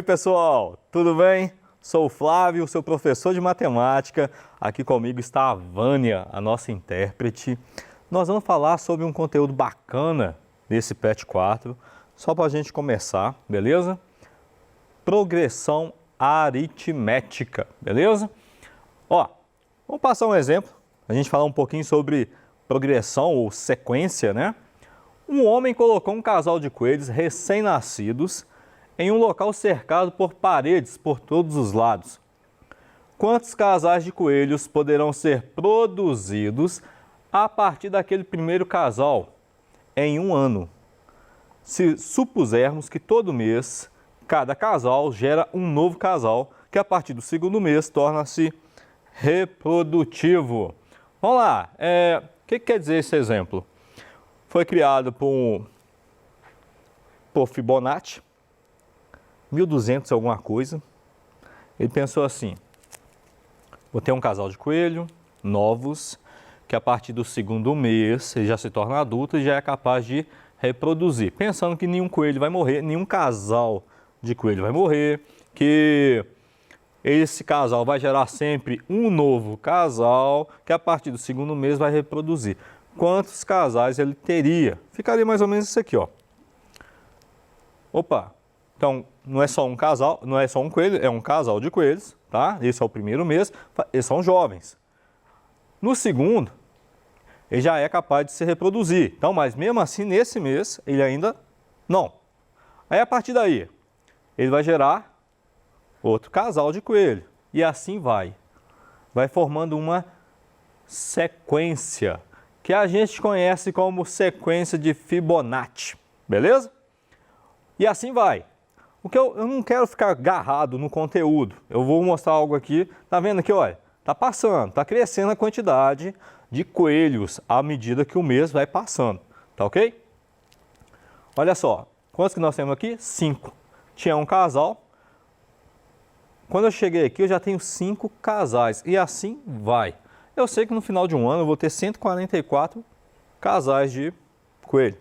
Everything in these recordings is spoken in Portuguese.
Oi pessoal, tudo bem? Sou o Flávio, seu professor de matemática. Aqui comigo está a Vânia, a nossa intérprete. Nós vamos falar sobre um conteúdo bacana desse PET 4, só para a gente começar, beleza? Progressão aritmética, beleza? Ó, vamos passar um exemplo, a gente falar um pouquinho sobre progressão ou sequência, né? Um homem colocou um casal de coelhos recém-nascidos em um local cercado por paredes por todos os lados. Quantos casais de coelhos poderão ser produzidos a partir daquele primeiro casal em um ano? Se supusermos que todo mês, cada casal gera um novo casal, que a partir do segundo mês torna-se reprodutivo. Vamos lá, o que quer dizer esse exemplo? Foi criado por Fibonacci, 1200 alguma coisa. Ele pensou assim: vou ter um casal de coelho novos, que a partir do segundo mês ele já se torna adulto e já é capaz de reproduzir. Pensando que nenhum coelho vai morrer, nenhum casal de coelho vai morrer, que esse casal vai gerar sempre um novo casal, que a partir do segundo mês vai reproduzir. Quantos casais ele teria? Ficaria mais ou menos isso aqui, ó. Opa! Então, não é só um casal, não é só um coelho, é um casal de coelhos, tá? Esse é o primeiro mês, eles são jovens. No segundo, ele já é capaz de se reproduzir. Então, mas mesmo assim, nesse mês, ele ainda não. Aí, a partir daí, ele vai gerar outro casal de coelho. E assim vai. Vai formando uma sequência, que a gente conhece como sequência de Fibonacci, beleza? E assim vai. O que eu não quero ficar agarrado no conteúdo. Eu vou mostrar algo aqui. Tá vendo aqui, olha? Tá passando, tá crescendo a quantidade de coelhos à medida que o mês vai passando. Tá ok? Olha só. Quantos que nós temos aqui? 5. Tinha um casal. Quando eu cheguei aqui, eu já tenho 5 casais. E assim vai. Eu sei que no final de um ano eu vou ter 144 casais de coelho.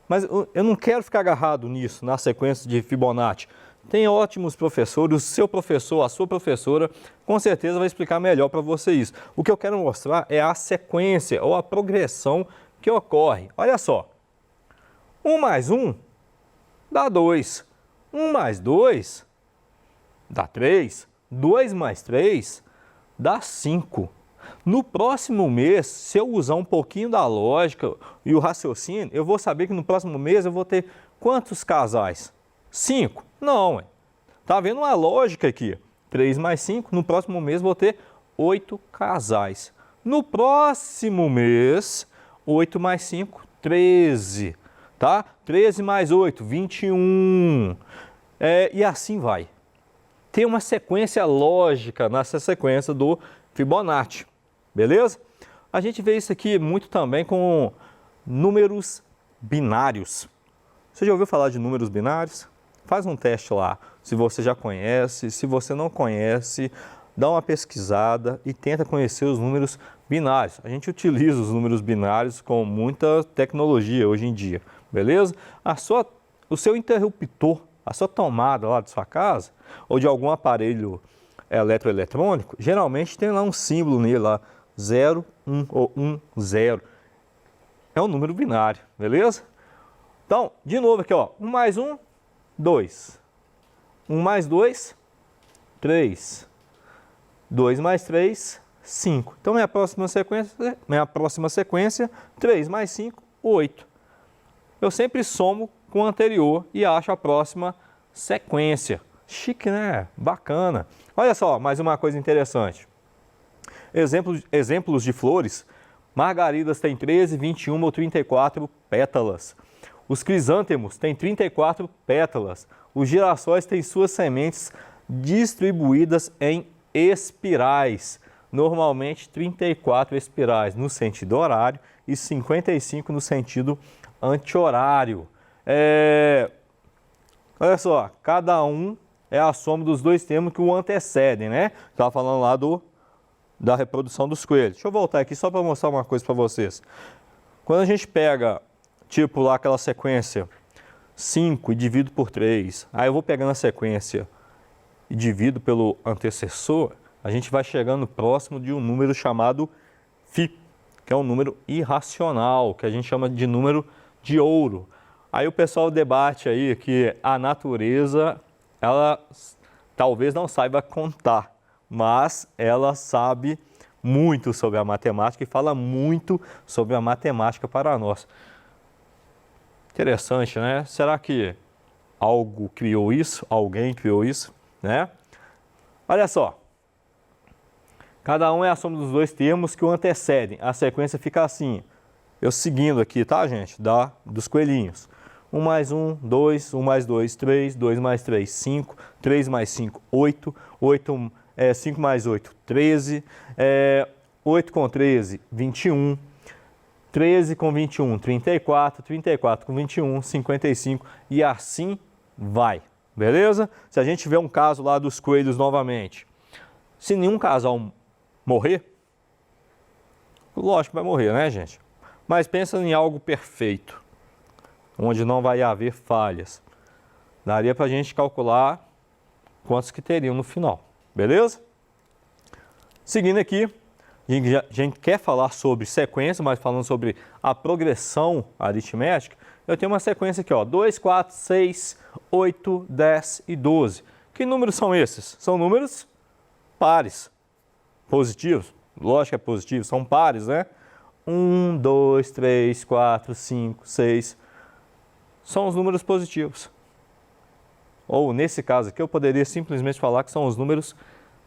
Mas eu não quero ficar agarrado nisso, na sequência de Fibonacci. Tem ótimos professores, o seu professor, a sua professora, com certeza vai explicar melhor para você isso. O que eu quero mostrar é a sequência ou a progressão que ocorre. Olha só, 1 mais 1 dá 2, 1 mais 2 dá 3, 2 mais 3 dá 5. No próximo mês, se eu usar um pouquinho da lógica e o raciocínio, eu vou saber que no próximo mês eu vou ter quantos casais? 5? Não, tá vendo uma lógica aqui? 3 mais 5, no próximo mês vou ter 8 casais. No próximo mês, 8 mais 5, 13, tá? 13 mais 8, 21. E assim vai. Tem uma sequência lógica nessa sequência do Fibonacci. Beleza? A gente vê isso aqui muito também com números binários. Você já ouviu falar de números binários? Faz um teste lá, se você já conhece, se você não conhece, dá uma pesquisada e tenta conhecer os números binários. A gente utiliza os números binários com muita tecnologia hoje em dia, beleza? O seu interruptor, a sua tomada lá de sua casa ou de algum aparelho eletroeletrônico, geralmente tem lá um símbolo nele lá, 0, 1 ou 1, 0. É um número binário, beleza? Então, de novo aqui, ó, 1 mais 1, 2. 1 mais 2, 3. 2 mais 3, 5. Então, minha próxima sequência, 3 mais 5, 8. Eu sempre somo com o anterior e acho a próxima sequência. Chique, né? Bacana. Olha só, mais uma coisa interessante. Exemplos de flores. Margaridas têm 13, 21 ou 34 pétalas. Os crisântemos têm 34 pétalas. Os girassóis têm suas sementes distribuídas em espirais. Normalmente 34 espirais no sentido horário e 55 no sentido anti-horário. Olha só, cada um é a soma dos dois termos que o antecedem, né? Estava falando lá da reprodução dos coelhos. Deixa eu voltar aqui só para mostrar uma coisa para vocês. Quando a gente pega, tipo lá aquela sequência 5 e divido por 3. Aí eu vou pegando a sequência e divido pelo antecessor, a gente vai chegando próximo de um número chamado φ, que é um número irracional, que a gente chama de número de ouro. Aí o pessoal debate aí que a natureza, ela talvez não saiba contar, mas ela sabe muito sobre a matemática e fala muito sobre a matemática para nós. Interessante, né? Será que algo criou isso? Alguém criou isso, né? Olha só. Cada um é a soma dos dois termos que o antecedem. A sequência fica assim. Eu seguindo aqui, tá, gente? Dos coelhinhos. 1 mais 1, 2, 1 mais 2, 3, 2 mais 3, 5, 3 mais 5, 8, 5 mais 8, 13, 8 com 13, 21, 13 com 21, 34, 34 com 21, 55 e assim vai, beleza? Se a gente tiver um caso lá dos coelhos novamente, se nenhum casal morrer, lógico que vai morrer, né, gente? Mas pensa em algo perfeito, onde não vai haver falhas. Daria para a gente calcular quantos que teriam no final, beleza? Seguindo aqui, a gente quer falar sobre sequência, mas falando sobre a progressão aritmética, eu tenho uma sequência aqui, ó, 2, 4, 6, 8, 10 e 12. Que números são esses? São números pares, positivos. Lógico que é positivo, são pares, né? 1, 2, 3, 4, 5, 6. São os números positivos. Ou, nesse caso aqui, eu poderia simplesmente falar que são os números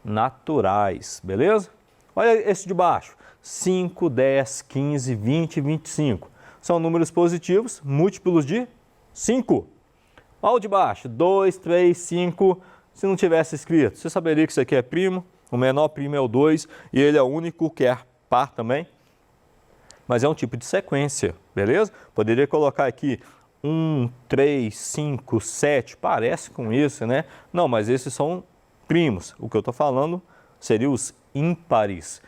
naturais, beleza? Olha esse de baixo, 5, 10, 15, 20 e 25. São números positivos, múltiplos de 5. Olha o de baixo, 2, 3, 5. Se não tivesse escrito, você saberia que isso aqui é primo. O menor primo é o 2 e ele é o único que é par também. Mas é um tipo de sequência, beleza? Poderia colocar aqui 1, 3, 5, 7, parece com isso, né? Não, mas esses são primos. O que eu estou falando seria os ímpares.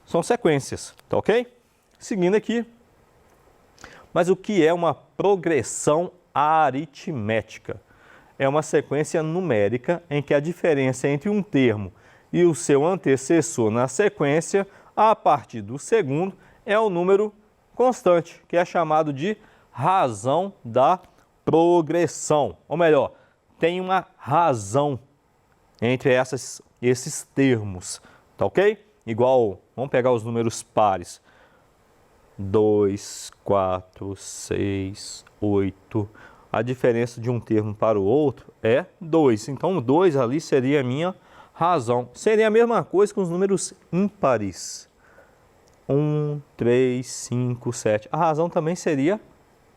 São sequências, tá ok? Seguindo aqui. Mas o que é uma progressão aritmética? É uma sequência numérica em que a diferença entre um termo e o seu antecessor na sequência, a partir do segundo, é o número constante, que é chamado de razão da progressão. Ou melhor, tem uma razão entre esses termos, tá ok? Igual, vamos pegar os números pares. 2, 4, 6, 8. A diferença de um termo para o outro é 2. Então, o 2 ali seria a minha razão. Seria a mesma coisa com os números ímpares. 1, 3, 5, 7. A razão também seria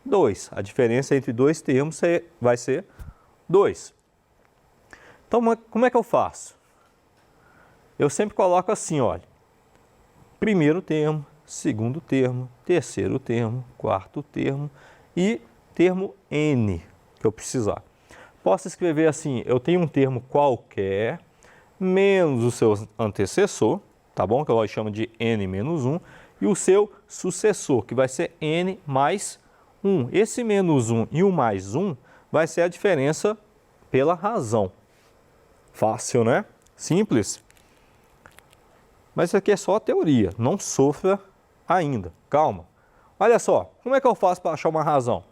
2. A diferença entre dois termos vai ser 2. Então, como é que eu faço? Eu sempre coloco assim, olha. Primeiro termo, segundo termo, terceiro termo, quarto termo e termo N que eu precisar. Posso escrever assim, eu tenho um termo qualquer, menos o seu antecessor, tá bom? Que eu chamo de N menos 1, e o seu sucessor, que vai ser N mais 1. Esse menos 1 e o mais 1 vai ser a diferença pela razão. Fácil, né? Simples. Mas isso aqui é só a teoria, não sofra ainda. Calma. Olha só, como é que eu faço para achar uma razão?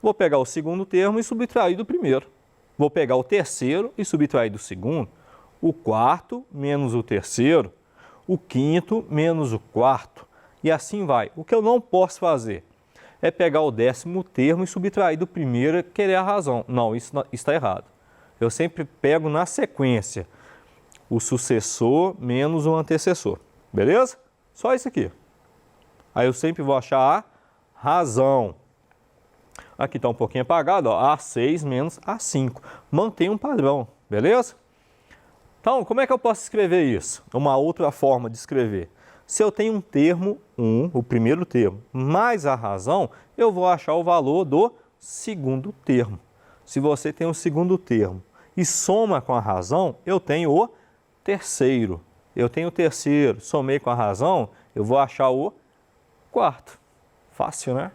Vou pegar o segundo termo e subtrair do primeiro. Vou pegar o terceiro e subtrair do segundo. O quarto menos o terceiro. O quinto menos o quarto. E assim vai. O que eu não posso fazer é pegar o 10º termo e subtrair do primeiro e querer a razão. Não, isso está errado. Eu sempre pego na sequência o sucessor menos o antecessor. Beleza? Só isso aqui. Aí eu sempre vou achar a razão. Aqui está um pouquinho apagado, ó, A6 menos A5. Mantém um padrão, beleza? Então, como é que eu posso escrever isso? Uma outra forma de escrever. Se eu tenho um termo 1, o primeiro termo, mais a razão, eu vou achar o valor do segundo termo. Se você tem o segundo termo e soma com a razão, eu tenho o terceiro. Eu tenho o terceiro, somei com a razão, eu vou achar o quarto. Fácil, né?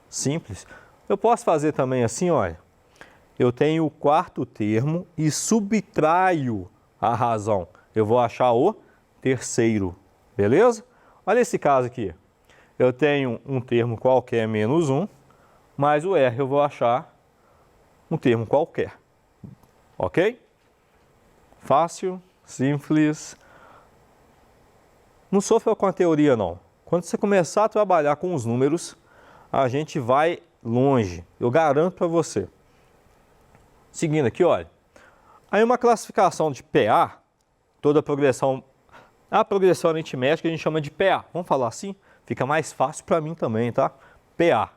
Simples. Eu posso fazer também assim, olha. Eu tenho o quarto termo e subtraio a razão. Eu vou achar o terceiro, beleza? Olha esse caso aqui. Eu tenho um termo qualquer menos 1, mais o R eu vou achar um termo qualquer. Ok? Fácil, simples. Não sofra com a teoria, não. Quando você começar a trabalhar com os números, a gente vai longe. Eu garanto para você. Seguindo aqui, olha. Aí uma classificação de PA, toda a progressão aritmética a gente chama de PA. Vamos falar assim? Fica mais fácil para mim também, tá? PA.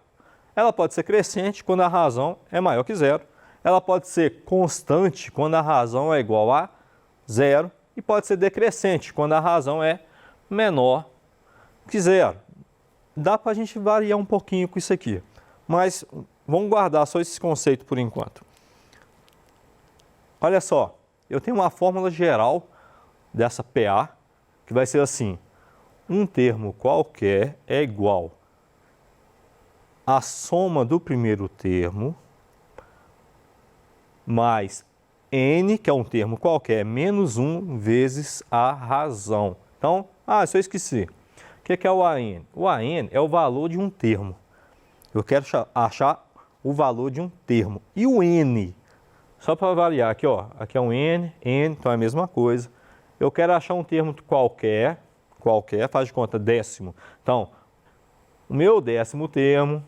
Ela pode ser crescente quando a razão é maior que zero. Ela pode ser constante quando a razão é igual a zero. E pode ser decrescente quando a razão é menor que zero. Dá para a gente variar um pouquinho com isso aqui. Mas vamos guardar só esse conceito por enquanto. Olha só, eu tenho uma fórmula geral dessa PA, que vai ser assim. Um termo qualquer é igual à soma do primeiro termo, mais n, que é um termo qualquer, menos 1 vezes a razão. Então, isso eu esqueci. O que é o AN? O AN é o valor de um termo. Eu quero achar o valor de um termo. E o N? Só para variar aqui, ó. Aqui é um N, então é a mesma coisa. Eu quero achar um termo qualquer, faz de conta décimo. Então, o meu décimo termo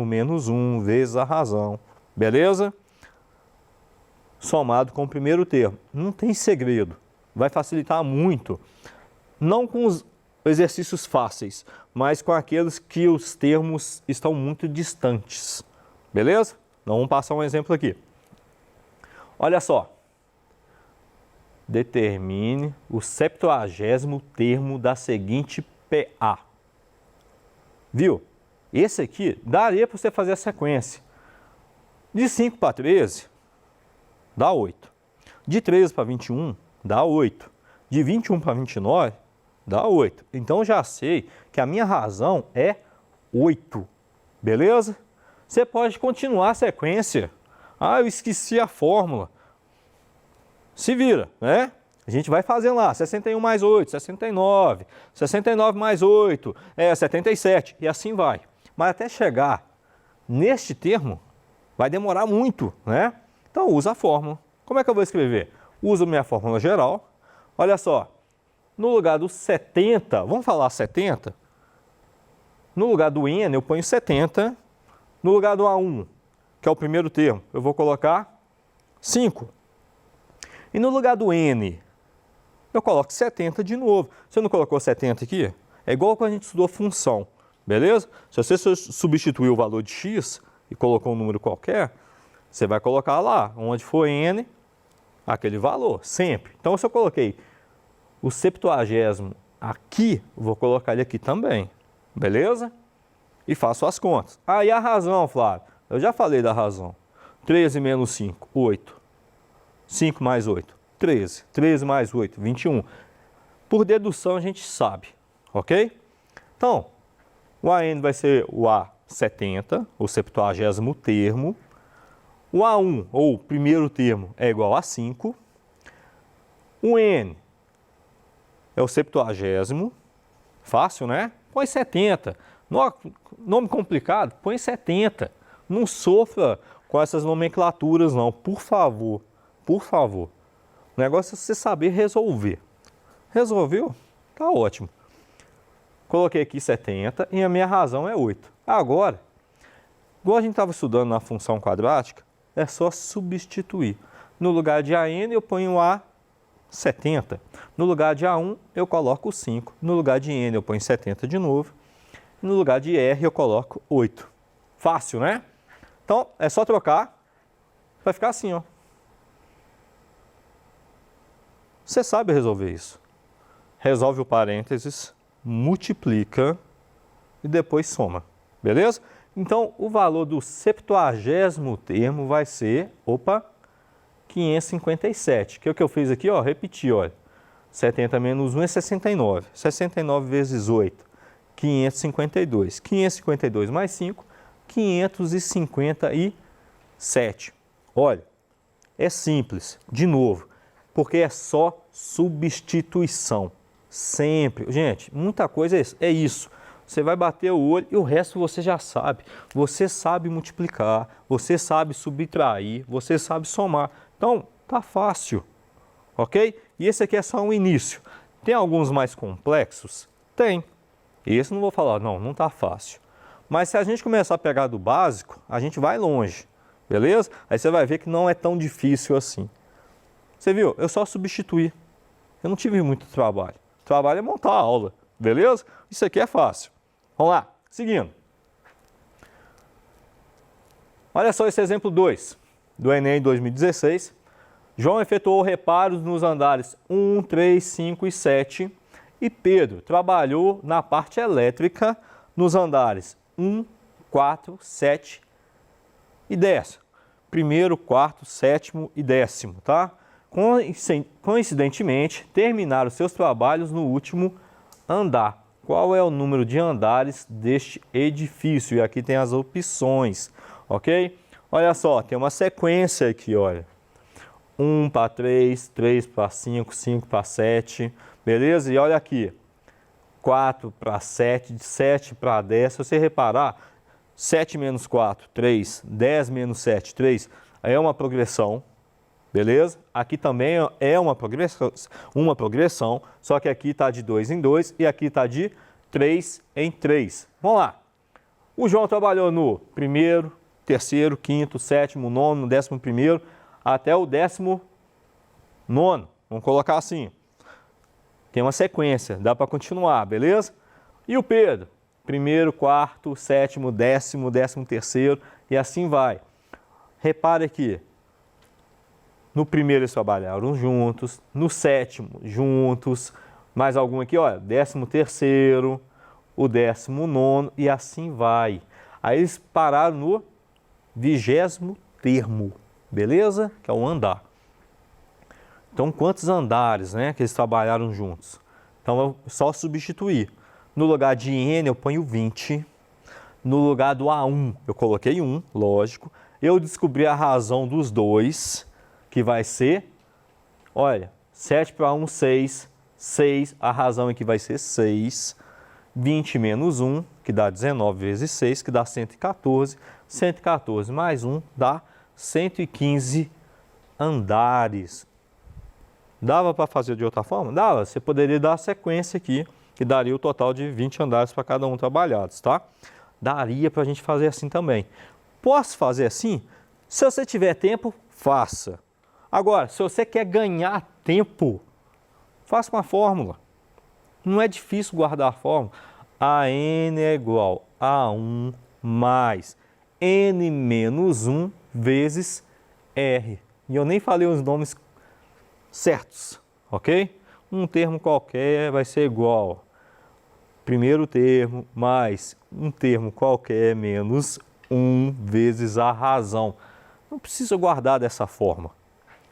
menos 1 vezes a razão. Beleza? Somado com o primeiro termo. Não tem segredo. Vai facilitar muito. Não com os exercícios fáceis, mas com aqueles que os termos estão muito distantes. Beleza? Então, vamos passar um exemplo aqui. Olha só. Determine o 70º termo da seguinte PA. Viu? Esse aqui daria para você fazer a sequência. De 5 para 13, dá 8. De 13 para 21, dá 8. De 21 para 29, dá 8. Então, já sei que a minha razão é 8. Beleza? Você pode continuar a sequência. Eu esqueci a fórmula. Se vira, né? A gente vai fazendo lá, 61 mais 8, 69, 69 mais 8, 77, e assim vai. Mas até chegar neste termo, vai demorar muito, né? Então, usa a fórmula. Como é que eu vou escrever? Uso minha fórmula geral. Olha só, no lugar do 70, vamos falar 70? No lugar do N, eu ponho 70. No lugar do A1, que é o primeiro termo, eu vou colocar 5. E no lugar do N, eu coloco 70 de novo. Você não colocou 70 aqui? É igual quando a gente estudou função, beleza? Se você substituir o valor de x e colocou um número qualquer, você vai colocar lá, onde for N, aquele valor, sempre. Então, se eu coloquei o 70º aqui, vou colocar ele aqui também, beleza? E faço as contas. E a razão, Flávio? Eu já falei da razão. 13 menos 5, 8. 5 mais 8, 13. 13 mais 8, 21. Por dedução a gente sabe, ok? Então, o AN vai ser o A70, o 70º termo. O A1, ou primeiro termo, é igual a 5. O N é o 70º. Fácil, né? Põe 70. Nome complicado? Põe 70. Não sofra com essas nomenclaturas, não. Por favor. Por favor. O negócio é você saber resolver. Resolveu? Tá ótimo. Coloquei aqui 70 e a minha razão é 8. Agora, igual a gente estava estudando na função quadrática, é só substituir. No lugar de AN eu ponho A70. No lugar de A1 eu coloco 5. No lugar de N eu ponho 70 de novo. No lugar de R eu coloco 8. Fácil, né? Então, é só trocar. Vai ficar assim, ó. Você sabe resolver isso. Resolve o parênteses, multiplica e depois soma. Beleza? Então, o valor do 70º termo vai ser, 557. Que é o que eu fiz aqui, ó, repeti, olha. 70 menos 1 é 69. 69 vezes 8, 552. 552 mais 5 557. Olha, é simples, de novo, porque é só substituição. Sempre. Gente, muita coisa é isso. Você vai bater o olho e o resto você já sabe. Você sabe multiplicar, você sabe subtrair, você sabe somar. Então, tá fácil, ok? E esse aqui é só um início. Tem alguns mais complexos? Tem. Esse não vou falar, não tá fácil. Mas se a gente começar a pegar do básico, a gente vai longe, beleza? Aí você vai ver que não é tão difícil assim. Você viu? Eu só substituí. Eu não tive muito trabalho. O trabalho é montar a aula, beleza? Isso aqui é fácil. Vamos lá, seguindo. Olha só esse exemplo 2 do Enem 2016. João efetuou reparos nos andares 1, 3, 5 e 7 e Pedro trabalhou na parte elétrica nos andares 1, 4, 7 e 10. Primeiro, quarto, sétimo e décimo, tá? Coincidentemente, terminaram seus trabalhos no último andar. Qual é o número de andares deste edifício? E aqui tem as opções, ok? Olha só, tem uma sequência aqui, olha. 1 para 3, 3 para 5, 5 para 7, beleza? E olha aqui, 4 para 7, 7 para 10. Se você reparar, 7 menos 4, 3, 10 menos 7, 3, é uma progressão, beleza? Aqui também é uma progressão, só que aqui está de 2 em 2 e aqui está de 3 em 3. Vamos lá. O João trabalhou no primeiro, terceiro, quinto, sétimo, nono, 11º, até o 19º. Vamos colocar assim. Tem uma sequência, dá para continuar, beleza? E o Pedro? Primeiro, quarto, sétimo, décimo, 13º e assim vai. Repare aqui. No primeiro eles trabalharam juntos, no sétimo juntos, mais algum aqui, olha, 13º, o 19º e assim vai. Aí eles pararam no 20º termo, beleza? Que é o andar. Então, quantos andares, né, que eles trabalharam juntos? Então, é só substituir. No lugar de N eu ponho 20. No lugar do A1 eu coloquei 1, lógico. Eu descobri a razão dos dois, que vai ser, olha, 7 para 1, 6. 6, a razão aqui vai ser 6. 20 menos 1, que dá 19 vezes 6, que dá 114. 114 mais 1 dá 115 andares. Dava para fazer de outra forma? Dava. Você poderia dar a sequência aqui, que daria o total de 20 andares para cada um trabalhados, tá? Daria para a gente fazer assim também. Posso fazer assim? Se você tiver tempo, faça. Agora, se você quer ganhar tempo, faça uma fórmula. Não é difícil guardar a fórmula. AN é igual a 1 mais N menos 1 vezes R. E eu nem falei os nomes certos, ok? Um termo qualquer vai ser igual primeiro termo mais um termo qualquer menos 1 vezes a razão. Não precisa guardar dessa forma.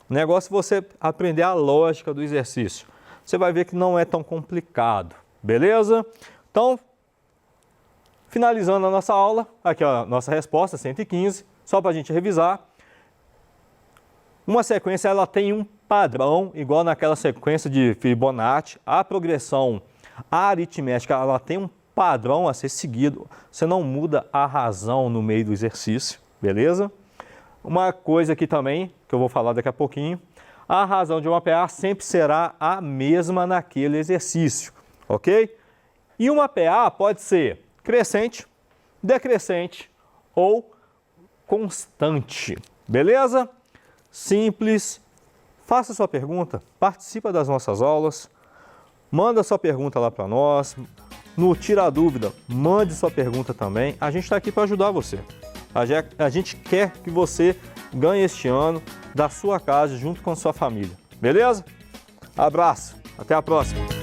O negócio é você aprender a lógica do exercício. Você vai ver que não é tão complicado, beleza? Então, finalizando a nossa aula, aqui a nossa resposta, 115, só para a gente revisar. Uma sequência, ela tem um padrão, igual naquela sequência de Fibonacci. A progressão aritmética, ela tem um padrão a ser seguido. Você não muda a razão no meio do exercício, beleza? Uma coisa aqui também, que eu vou falar daqui a pouquinho, a razão de uma PA sempre será a mesma naquele exercício, ok? E uma PA pode ser crescente, decrescente ou constante, beleza? Simples. Faça sua pergunta, participa das nossas aulas, manda sua pergunta lá para nós. No Tira a Dúvida, mande sua pergunta também. A gente está aqui para ajudar você. A gente quer que você ganhe este ano da sua casa junto com a sua família. Beleza? Abraço, até a próxima.